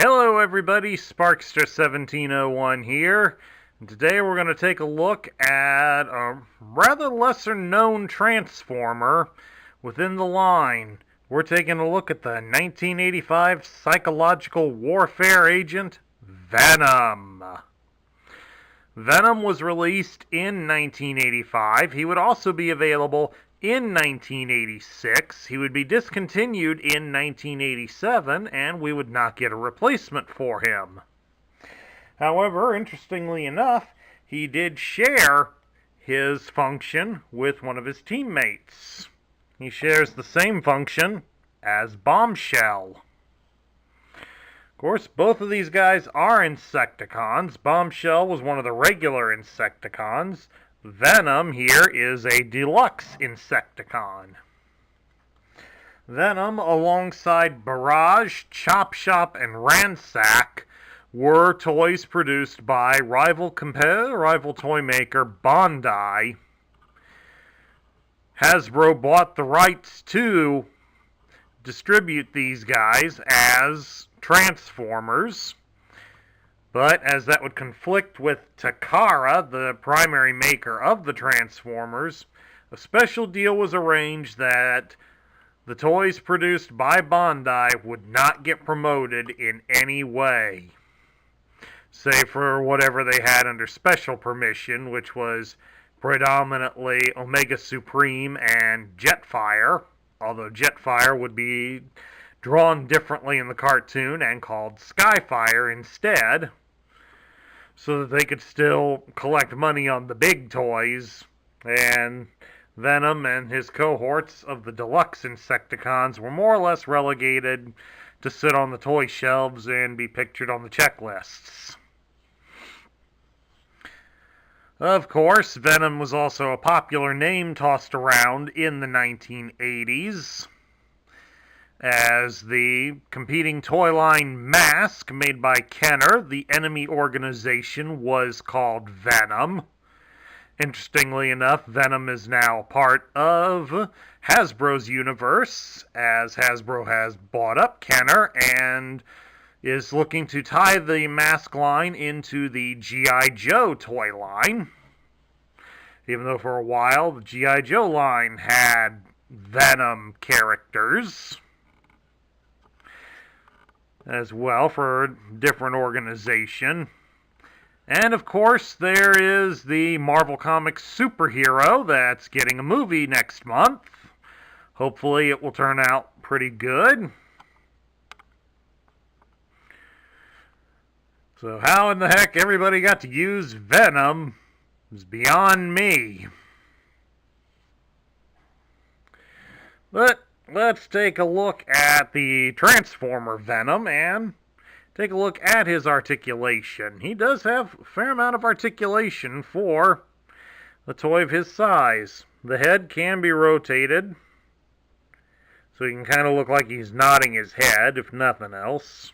Hello everybody, Sparkster1701 here, and today we're going to take a look at a rather lesser known Transformer within the line. We're taking a look at the 1985 psychological warfare agent, Venom. Venom was released in 1985. He would also be available in 1986. He would be discontinued in 1987, and we would not get a replacement for him. However, interestingly enough, he did share his function with one of his teammates. He shares the same function as Bombshell. Of course, both of these guys are Insecticons. Bombshell was one of the regular Insecticons. Venom here is a deluxe Insecticon. Venom, alongside Barrage, Chop Shop, and Ransack, were toys produced by rival toy maker Bandai. Hasbro bought the rights to distribute these guys as Transformers, but as that would conflict with Takara, the primary maker of the Transformers, a special deal was arranged that the toys produced by Bandai would not get promoted in any way, save for whatever they had under special permission, which was predominantly Omega Supreme and Jetfire, although Jetfire would be drawn differently in the cartoon and called Skyfire instead, so that they could still collect money on the big toys, and Venom and his cohorts of the deluxe Insecticons were more or less relegated to sit on the toy shelves and be pictured on the checklists. Of course, Venom was also a popular name tossed around in the 1980s, as the competing toy line Mask, made by Kenner, the enemy organization, was called Venom. Interestingly enough, Venom is now part of Hasbro's universe, as Hasbro has bought up Kenner and is looking to tie the Mask line into the G.I. Joe toy line. Even though for a while the G.I. Joe line had Venom characters as well for a different organization. And of course, there is the Marvel Comics superhero that's getting a movie next month. Hopefully it will turn out pretty good. So how in the heck everybody got to use Venom is beyond me. But let's take a look at the Transformer Venom and take a look at his articulation. He does have a fair amount of articulation for a toy of his size. The head can be rotated, so he can kind of look like he's nodding his head, if nothing else.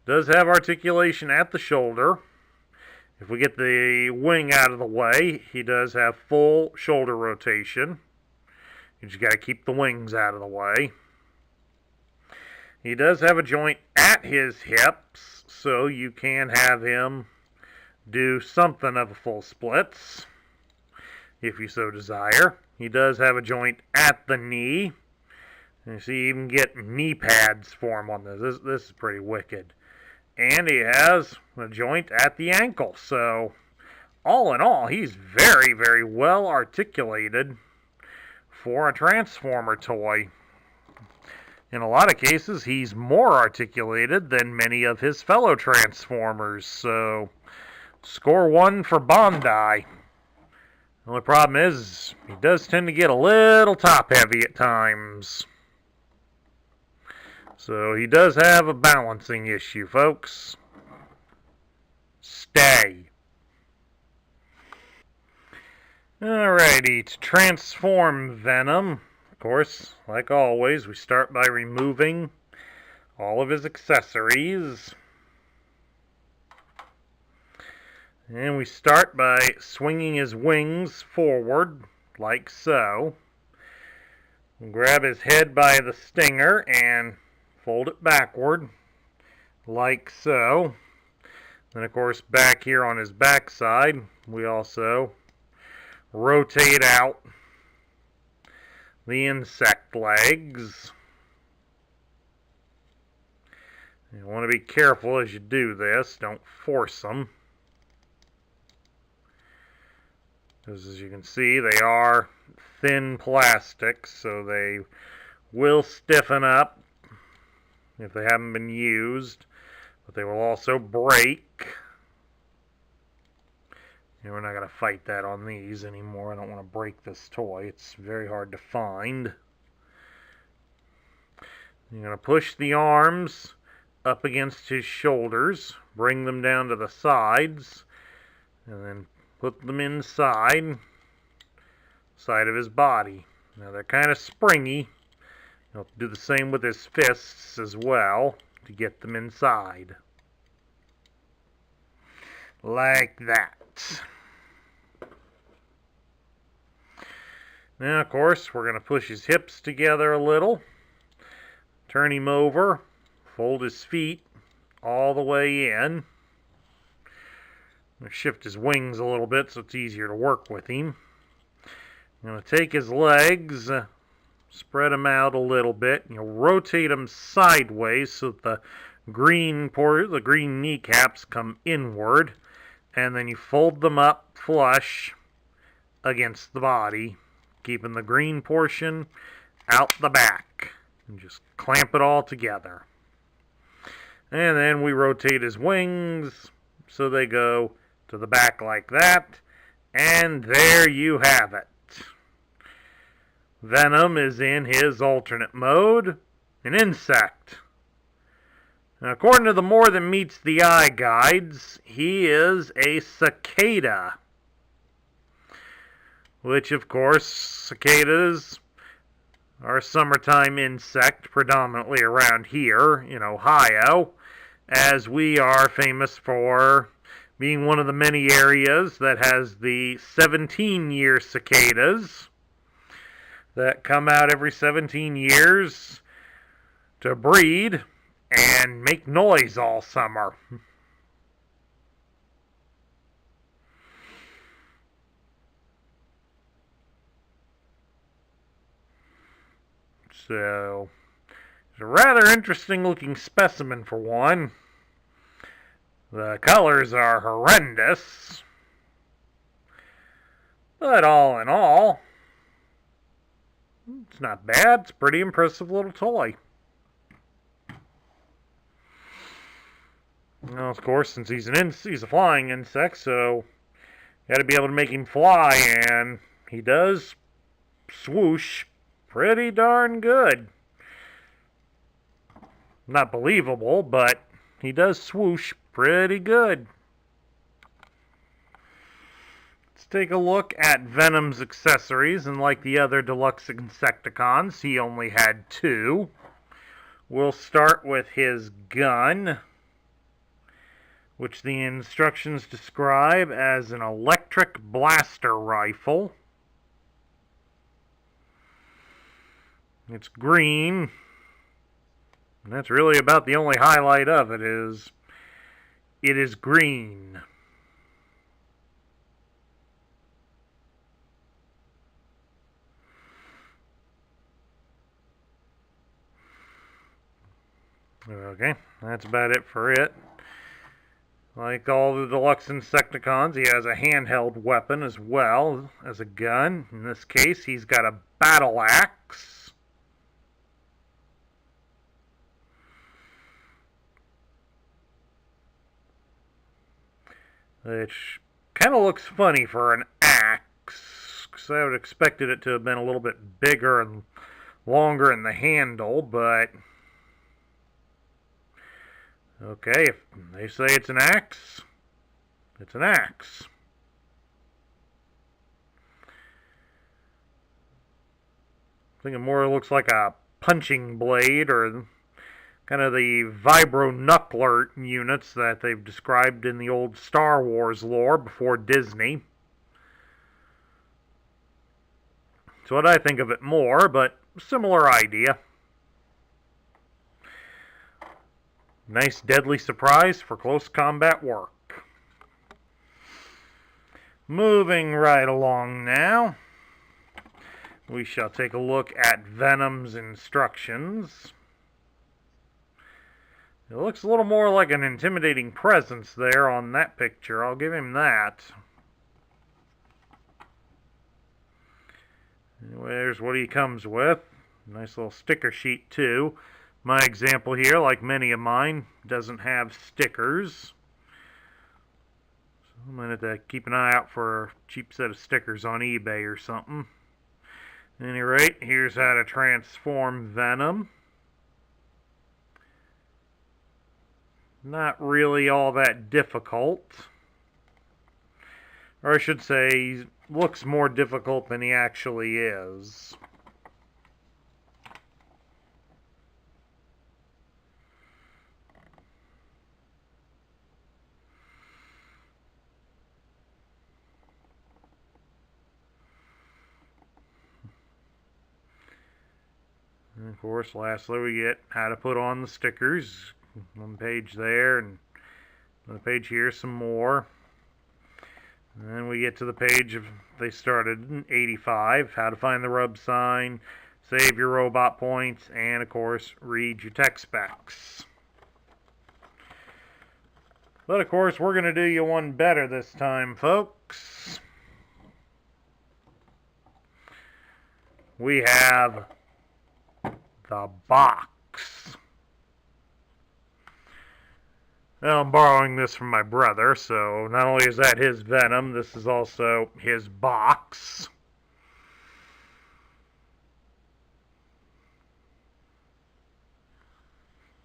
Does have articulation at the shoulder. If we get the wing out of the way, he does have full shoulder rotation. You just got to keep the wings out of the way. He does have a joint at his hips, so you can have him do something of a full splits, if you so desire. He does have a joint at the knee. And you see, you even get knee pads for him on this. This is pretty wicked. And he has a joint at the ankle, so all in all, he's very, very well articulated for a Transformer toy. In a lot of cases, he's more articulated than many of his fellow Transformers, so score 1 for Bandai. The only problem is, he does tend to get a little top-heavy at times. So he does have a balancing issue, folks. Stay. Alrighty, to transform Venom, of course, like always, we start by removing all of his accessories. And we start by swinging his wings forward, like so. We'll grab his head by the stinger and fold it backward. like so. Then, of course, back here on his backside, we also rotate out the insect legs. You want to be careful as you do this. Don't force them. Because as you can see, they are thin plastic, so they will stiffen up if they haven't been used. But they will also break. And we're not going to fight that on these anymore. I don't want to break this toy. It's very hard to find. You're going to push the arms up against his shoulders, bring them down to the sides, and then put them inside of his body. Now they're kind of springy. You'll do the same with his fists as well to get them inside. Like that. Now, of course, we're going to push his hips together a little, turn him over, fold his feet all the way in. I'm going to shift his wings a little bit so it's easier to work with him. I'm going to take his legs, spread them out a little bit. You'll rotate them sideways so that the green kneecaps come inward. And then you fold them up flush against the body, keeping the green portion out the back. And just clamp it all together. And then we rotate his wings so they go to the back like that. And there you have it. Venom is in his alternate mode, an insect. Now, according to the More Than Meets the Eye guides, he is a cicada. Which, of course, cicadas are a summertime insect predominantly around here in Ohio, as we are famous for being one of the many areas that has the 17-year cicadas that come out every 17 years to breed and make noise all summer. So, it's a rather interesting looking specimen for one. The colors are horrendous. But all in all, it's not bad. It's a pretty impressive little toy. Now, of course, since he's a flying insect, so you got to be able to make him fly, and he does swoosh pretty darn good. Not believable, but he does swoosh pretty good. Let's take a look at Venom's accessories, and like the other deluxe Insecticons, he only had 2. We'll start with his gun, which the instructions describe as an electric blaster rifle. It's green, and that's really about the only highlight of it is green. Okay, that's about it for it. Like all the deluxe Insecticons, he has a handheld weapon as well as a gun. In this case, he's got a battle axe. Which kind of looks funny for an axe, because I would have expected it to have been a little bit bigger and longer in the handle, but okay, if they say it's an axe, it's an axe. I think it more looks like a punching blade, or kind of the vibro-knuckler units that they've described in the old Star Wars lore before Disney. That's what I think of it more, but similar idea. Nice deadly surprise for close combat work. Moving right along now, we shall take a look at Venom's instructions. It looks a little more like an intimidating presence there on that picture. I'll give him that. Anyway, there's what he comes with. Nice little sticker sheet too. My example here, like many of mine, doesn't have stickers. So I'm going to have to keep an eye out for a cheap set of stickers on eBay or something. At any rate, here's how to transform Venom. Not really all that difficult. Or I should say, he looks more difficult than he actually is. And of course, lastly, we get how to put on the stickers. One page there, and on the page here, some more. And then we get to the page of they started in 85, how to find the rub sign, save your robot points, and of course, read your tech specs. But of course, we're going to do you one better this time, folks. We have the box. Now, I'm borrowing this from my brother, so not only is that his Venom, this is also his box.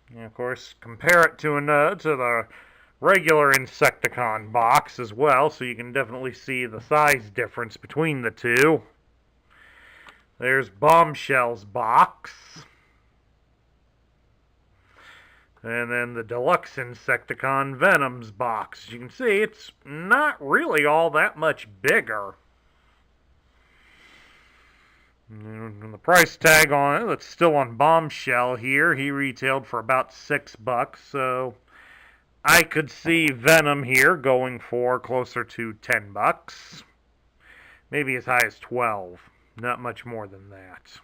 And of course, compare it to the regular Insecticon box as well, so you can definitely see the size difference between the two. There's Bombshell's box. And then the Deluxe Insecticon Venom's box. As you can see, it's not really all that much bigger. And the price tag on it, that's still on Bombshell here, he retailed for about $6, so I could see Venom here going for closer to $10. Maybe as high as 12. Not much more than that.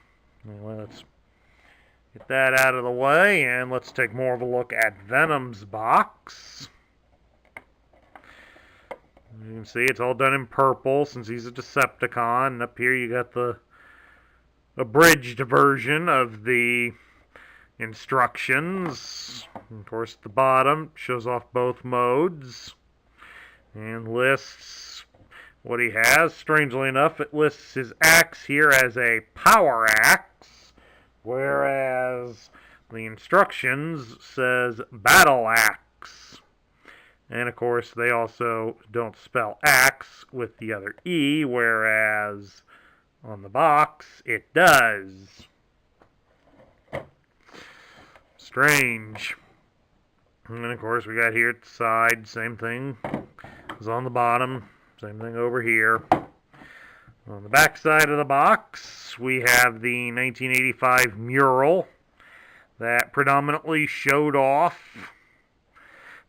Anyway, let's get that out of the way, and let's take more of a look at Venom's box. You can see it's all done in purple since he's a Decepticon. And up here you got the abridged version of the instructions. And of course, at the bottom shows off both modes and lists what he has. Strangely enough, it lists his axe here as a power axe, whereas the instructions says battle axe. And of course, they also don't spell axe with the other E, whereas on the box it does. Strange. And then of course we got here at the side, same thing as on the bottom, same thing over here. On the back side of the box, we have the 1985 mural that predominantly showed off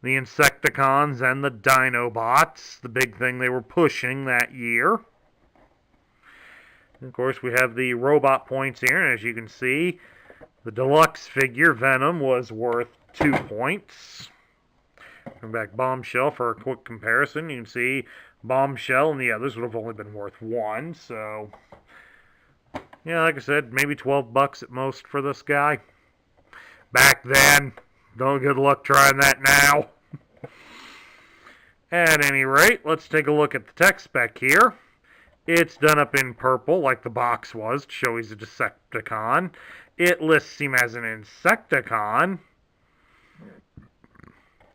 the Insecticons and the Dinobots, the big thing they were pushing that year. And of course, we have the robot points here, and as you can see, the deluxe figure, Venom, was worth 2 points. Come back Bombshell for a quick comparison. You can see Bombshell and the others would have only been worth 1, so yeah, like I said, maybe $12 at most for this guy. Back then, no good luck trying that now. At any rate, let's take a look at the tech spec here. It's done up in purple like the box was to show he's a Decepticon. It lists him as an Insecticon.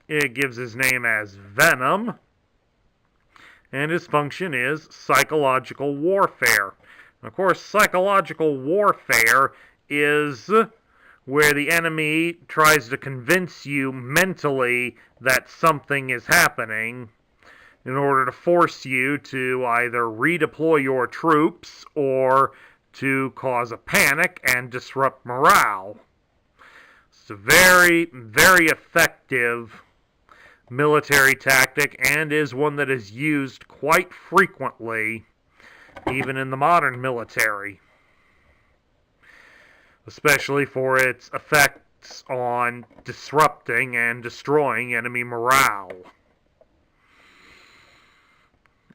It gives his name as Venom. And his function is psychological warfare. And of course, psychological warfare is where the enemy tries to convince you mentally that something is happening in order to force you to either redeploy your troops or to cause a panic and disrupt morale. It's a very, very effective military tactic and is one that is used quite frequently, even in the modern military, especially for its effects on disrupting and destroying enemy morale.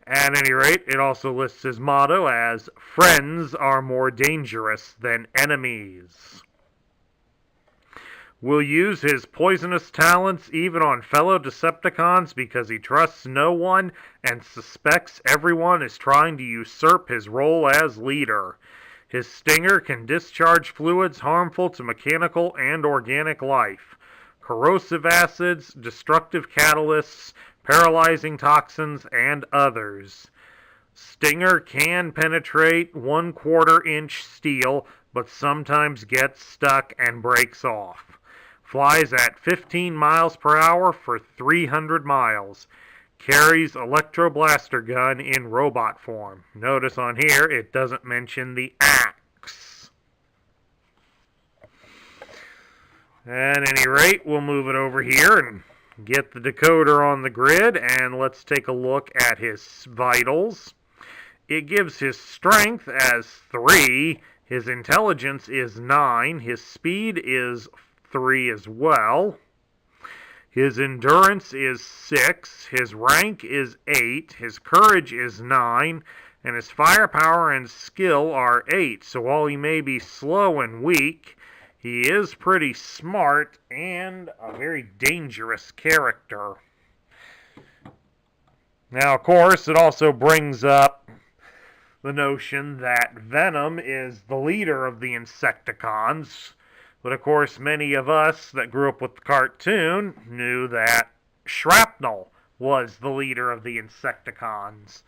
At any rate, it also lists his motto as, "Friends are more dangerous than enemies." Will use his poisonous talents even on fellow Decepticons because he trusts no one and suspects everyone is trying to usurp his role as leader. His stinger can discharge fluids harmful to mechanical and organic life, corrosive acids, destructive catalysts, paralyzing toxins, and others. Stinger can penetrate 1/4 inch steel, but sometimes gets stuck and breaks off. Flies at 15 miles per hour for 300 miles. Carries electroblaster gun in robot form. Notice on here it doesn't mention the axe. At any rate, we'll move it over here and get the decoder on the grid, and let's take a look at his vitals. It gives his strength as 3, his intelligence is 9, his speed is 3 as well. His endurance is 6, his rank is 8, his courage is 9, and his firepower and skill are 8. So while he may be slow and weak, he is pretty smart and a very dangerous character. Now, of course, it also brings up the notion that Venom is the leader of the Insecticons. But of course, many of us that grew up with the cartoon knew that Shrapnel was the leader of the Insecticons.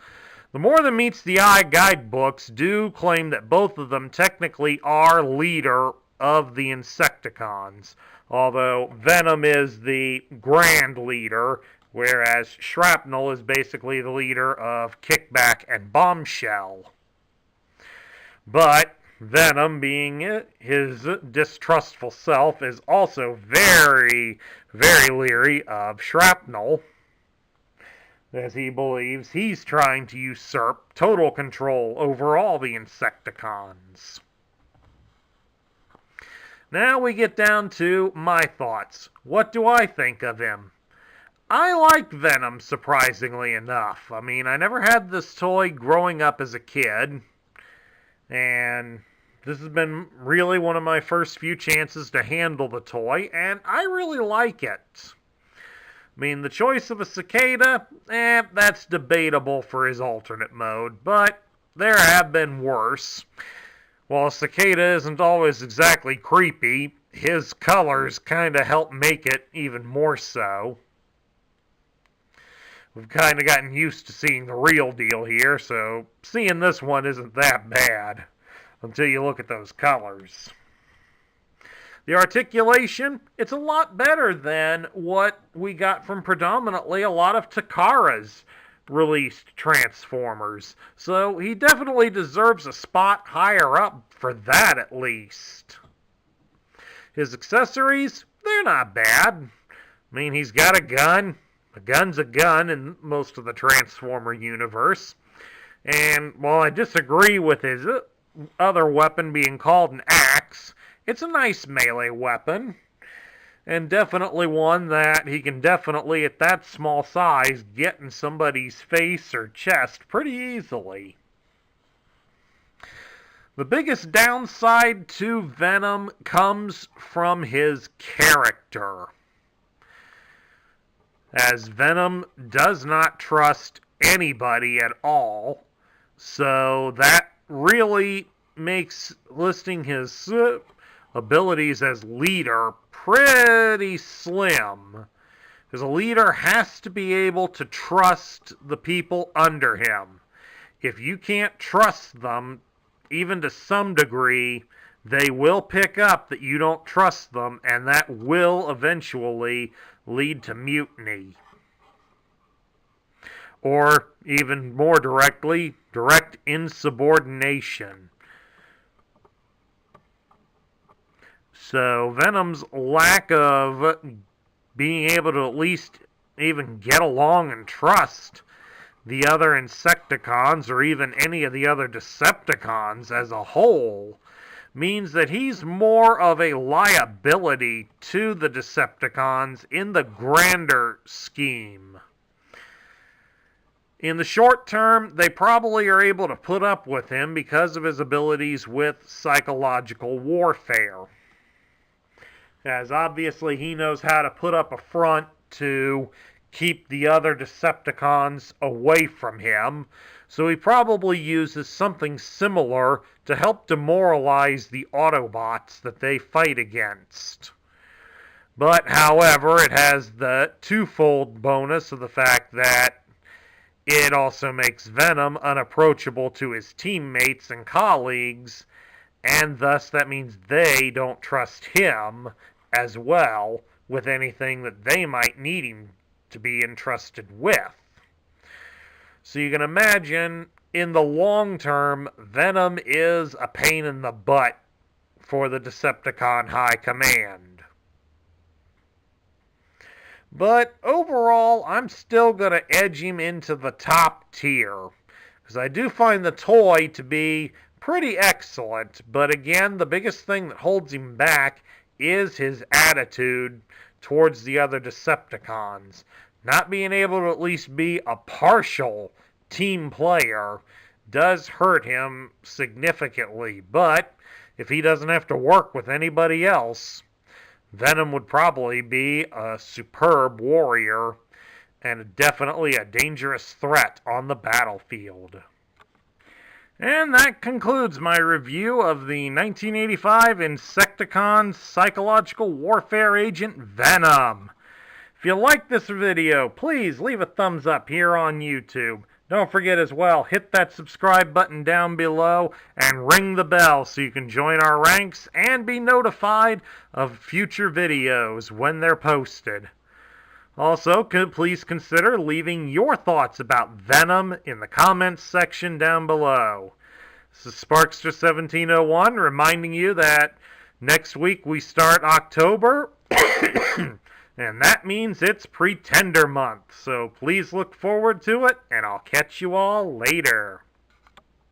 The More Than Meets the Eye guidebooks do claim that both of them technically are leader of the Insecticons, although Venom is the grand leader, whereas Shrapnel is basically the leader of Kickback and Bombshell. But Venom, being his distrustful self, is also very, very leery of Shrapnel, as he believes he's trying to usurp total control over all the Insecticons. Now we get down to my thoughts. What do I think of him? I like Venom, surprisingly enough. I mean, I never had this toy growing up as a kid, and this has been really one of my first few chances to handle the toy, and I really like it. I mean, the choice of a cicada, that's debatable for his alternate mode, but there have been worse. While a cicada isn't always exactly creepy, his colors kind of help make it even more so. We've kind of gotten used to seeing the real deal here, so seeing this one isn't that bad until you look at those colors. The articulation, it's a lot better than what we got from predominantly a lot of Takara's released Transformers. So he definitely deserves a spot higher up for that at least. His accessories, they're not bad. I mean, he's got a gun. A gun's a gun in most of the Transformer universe. And while I disagree with his other weapon being called an axe, it's a nice melee weapon, and definitely one that he can definitely, at that small size, get in somebody's face or chest pretty easily. The biggest downside to Venom comes from his character, as Venom does not trust anybody at all, so that really makes listing his abilities as leader pretty slim, because a leader has to be able to trust the people under him. If you can't trust them, even to some degree, they will pick up that you don't trust them, and that will eventually lead to mutiny. Or, even more directly, direct insubordination. So Venom's lack of being able to at least even get along and trust the other Insecticons or even any of the other Decepticons as a whole means that he's more of a liability to the Decepticons in the grander scheme. In the short term, they probably are able to put up with him because of his abilities with psychological warfare. As obviously he knows how to put up a front to keep the other Decepticons away from him, so he probably uses something similar to help demoralize the Autobots that they fight against. But, however, it has the twofold bonus of the fact that it also makes Venom unapproachable to his teammates and colleagues, and thus that means they don't trust him as well with anything that they might need him to be entrusted with. So you can imagine, in the long term, Venom is a pain in the butt for the Decepticon High Command. But overall, I'm still going to edge him into the top tier, because I do find the toy to be pretty excellent, but again, the biggest thing that holds him back is his attitude towards the other Decepticons. Not being able to at least be a partial team player does hurt him significantly, but if he doesn't have to work with anybody else, Venom would probably be a superb warrior and definitely a dangerous threat on the battlefield. And that concludes my review of the 1985 Insecticons Psychological Warfare Agent Venom. If you like this video, please leave a thumbs up here on YouTube. Don't forget as well, hit that subscribe button down below and ring the bell so you can join our ranks and be notified of future videos when they're posted. Also, please consider leaving your thoughts about Venom in the comments section down below. This is Sparkster1701 reminding you that next week we start October, and that means it's Pretender Month. So please look forward to it, and I'll catch you all later.